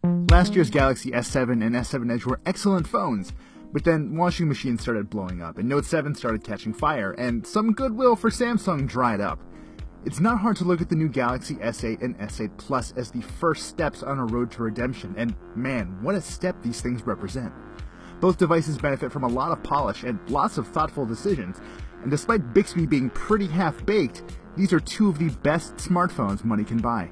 Last year's Galaxy S7 and S7 Edge were excellent phones, but then washing machines started blowing up, and Note 7 started catching fire, and some goodwill for Samsung dried up. It's not hard to look at the new Galaxy S8 and S8 Plus as the first steps on a road to redemption, and man, what a step these things represent. Both devices benefit from a lot of polish and lots of thoughtful decisions, and despite Bixby being pretty half-baked, these are two of the best smartphones money can buy.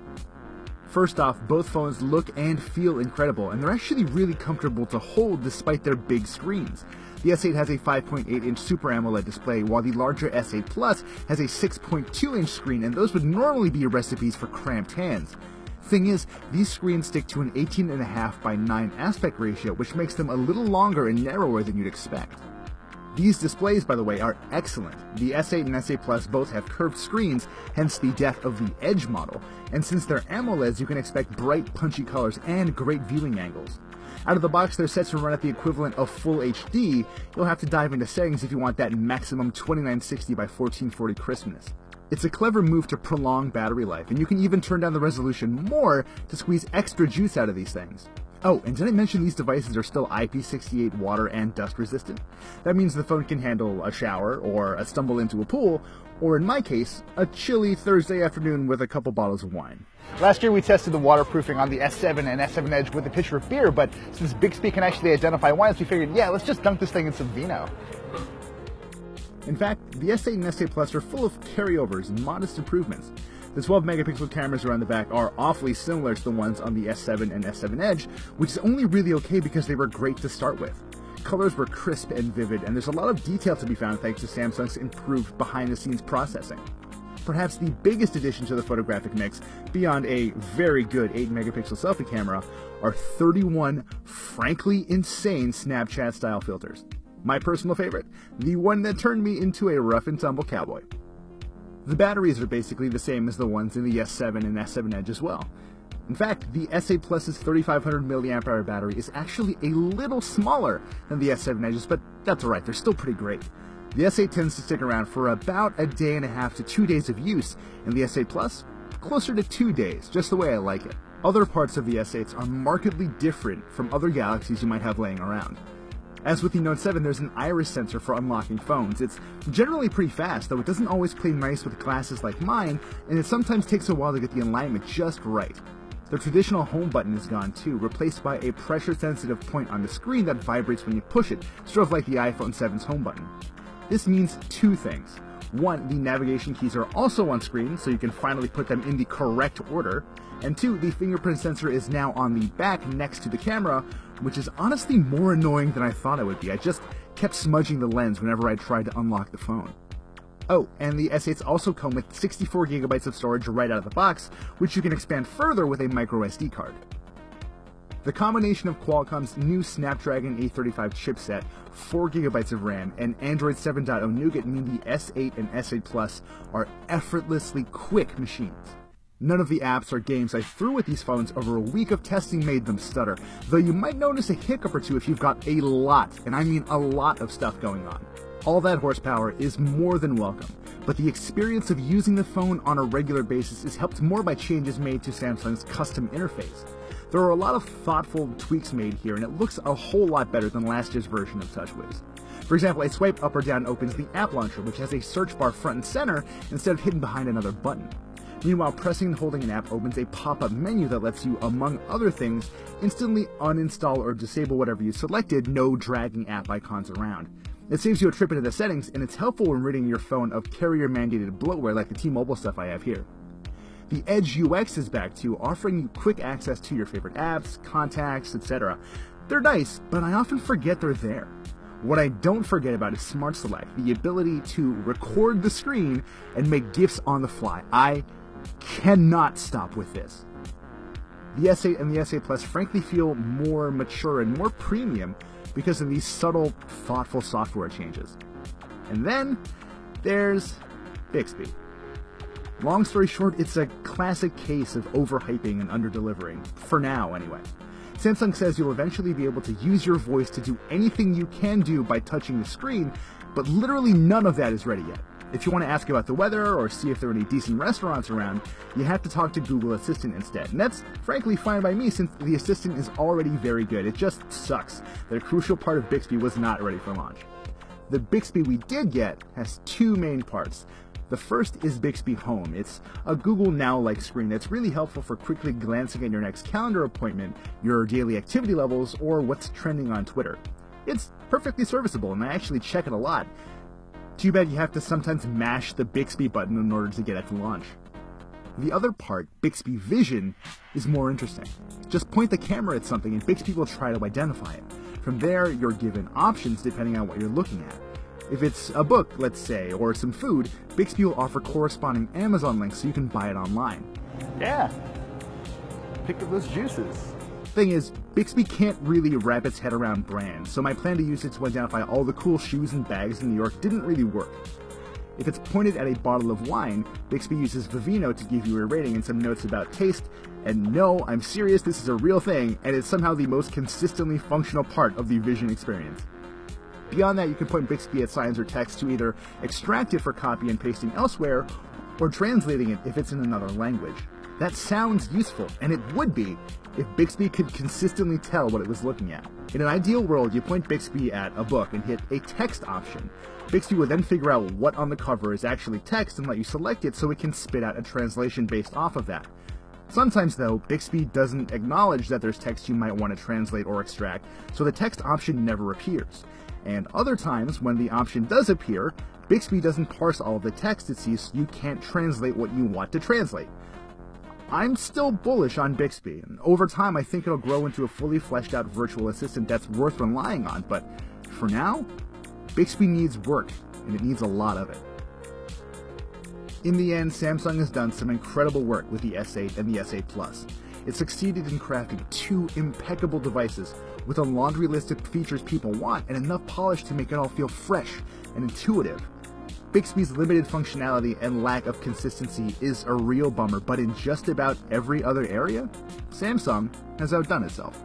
First off, both phones look and feel incredible, and they're actually really comfortable to hold despite their big screens. The S8 has a 5.8-inch Super AMOLED display, while the larger S8 Plus has a 6.2-inch screen, and those would normally be recipes for cramped hands. Thing is, these screens stick to an 18.5 by 9 aspect ratio, which makes them a little longer and narrower than you'd expect. These displays, by the way, are excellent. The S8 and S8 Plus both have curved screens, hence the death of the Edge model, and since they're AMOLEDs, you can expect bright, punchy colors and great viewing angles. Out of the box, they're set to run at the equivalent of Full HD. You'll have to dive into settings if you want that maximum 2960 by 1440 crispness. It's a clever move to prolong battery life, and you can even turn down the resolution more to squeeze extra juice out of these things. Oh, and did I mention these devices are still IP68 water and dust resistant? That means the phone can handle a shower, or a stumble into a pool, or in my case, a chilly Thursday afternoon with a couple bottles of wine. Last year we tested the waterproofing on the S7 and S7 Edge with a pitcher of beer, but since Bixby can actually identify wines, we figured, yeah, let's just dunk this thing in some vino. In fact, the S8 and S8 Plus are full of carryovers and modest improvements. The 12-megapixel cameras around the back are awfully similar to the ones on the S7 and S7 Edge, which is only really okay because they were great to start with. Colors were crisp and vivid, and there's a lot of detail to be found thanks to Samsung's improved behind-the-scenes processing. Perhaps the biggest addition to the photographic mix, beyond a very good 8-megapixel selfie camera, are 31 frankly insane Snapchat-style filters. My personal favorite, the one that turned me into a rough-and-tumble cowboy. The batteries are basically the same as the ones in the S7 and S7 Edge as well. In fact, the S8 Plus's 3500 mAh battery is actually a little smaller than the S7 Edge's, but that's alright, they're still pretty great. The S8 tends to stick around for about a day and a half to 2 days of use, and the S8 Plus, closer to 2 days, just the way I like it. Other parts of the S8s are markedly different from other Galaxies you might have laying around. As with the Note 7, there's an iris sensor for unlocking phones. It's generally pretty fast, though it doesn't always play nice with glasses like mine, and it sometimes takes a while to get the alignment just right. The traditional home button is gone too, replaced by a pressure-sensitive point on the screen that vibrates when you push it, sort of like the iPhone 7's home button. This means two things. One, the navigation keys are also on screen, so you can finally put them in the correct order. And two, the fingerprint sensor is now on the back next to the camera, which is honestly more annoying than I thought it would be. I just kept smudging the lens whenever I tried to unlock the phone. Oh, and the S8s also come with 64 GB of storage right out of the box, which you can expand further with a microSD card. The combination of Qualcomm's new Snapdragon 835 chipset, 4 GB of RAM, and Android 7.0 Nougat mean the S8 and S8 Plus are effortlessly quick machines. None of the apps or games I threw at these phones over a week of testing made them stutter, though you might notice a hiccup or two if you've got a lot, and I mean a lot of stuff going on. All that horsepower is more than welcome, but the experience of using the phone on a regular basis is helped more by changes made to Samsung's custom interface. There are a lot of thoughtful tweaks made here, and it looks a whole lot better than last year's version of TouchWiz. For example, a swipe up or down opens the app launcher, which has a search bar front and center instead of hidden behind another button. Meanwhile, pressing and holding an app opens a pop-up menu that lets you, among other things, instantly uninstall or disable whatever you selected, no dragging app icons around. It saves you a trip into the settings, and it's helpful when ridding your phone of carrier-mandated bloatware like the T-Mobile stuff I have here. The Edge UX is back too, offering you quick access to your favorite apps, contacts, etc. They're nice, but I often forget they're there. What I don't forget about is Smart Select, the ability to record the screen and make GIFs on the fly. I cannot stop with this. The S8 and the S8 Plus frankly feel more mature and more premium because of these subtle, thoughtful software changes. And then there's Bixby. Long story short, it's a classic case of overhyping and underdelivering, for now anyway. Samsung says you'll eventually be able to use your voice to do anything you can do by touching the screen, but literally none of that is ready yet. If you want to ask about the weather or see if there are any decent restaurants around, you have to talk to Google Assistant instead. And that's frankly fine by me since the Assistant is already very good. It just sucks that a crucial part of Bixby was not ready for launch. The Bixby we did get has two main parts. The first is Bixby Home. It's a Google Now-like screen that's really helpful for quickly glancing at your next calendar appointment, your daily activity levels, or what's trending on Twitter. It's perfectly serviceable, and I actually check it a lot. Too bad you have to sometimes mash the Bixby button in order to get it to launch. The other part, Bixby Vision, is more interesting. Just point the camera at something and Bixby will try to identify it. From there, you're given options depending on what you're looking at. If it's a book, let's say, or some food, Bixby will offer corresponding Amazon links so you can buy it online. Yeah, pick up those juices. Thing is, Bixby can't really wrap its head around brands, so my plan to use it to identify all the cool shoes and bags in New York didn't really work. If it's pointed at a bottle of wine, Bixby uses Vivino to give you a rating and some notes about taste, and no, I'm serious, this is a real thing, and it's somehow the most consistently functional part of the Vision experience. Beyond that, you can point Bixby at signs or text to either extract it for copy and pasting elsewhere, or translating it if it's in another language. That sounds useful, and it would be if Bixby could consistently tell what it was looking at. In an ideal world, you point Bixby at a book and hit a text option. Bixby would then figure out what on the cover is actually text and let you select it so it can spit out a translation based off of that. Sometimes, though, Bixby doesn't acknowledge that there's text you might want to translate or extract, so the text option never appears. And other times, when the option does appear, Bixby doesn't parse all of the text it sees, so you can't translate what you want to translate. I'm still bullish on Bixby, and over time I think it'll grow into a fully fleshed out virtual assistant that's worth relying on, but for now, Bixby needs work, and it needs a lot of it. In the end, Samsung has done some incredible work with the S8 and the S8 Plus. It succeeded in crafting two impeccable devices with a laundry list of features people want and enough polish to make it all feel fresh and intuitive. Bixby's limited functionality and lack of consistency is a real bummer, but in just about every other area, Samsung has outdone itself.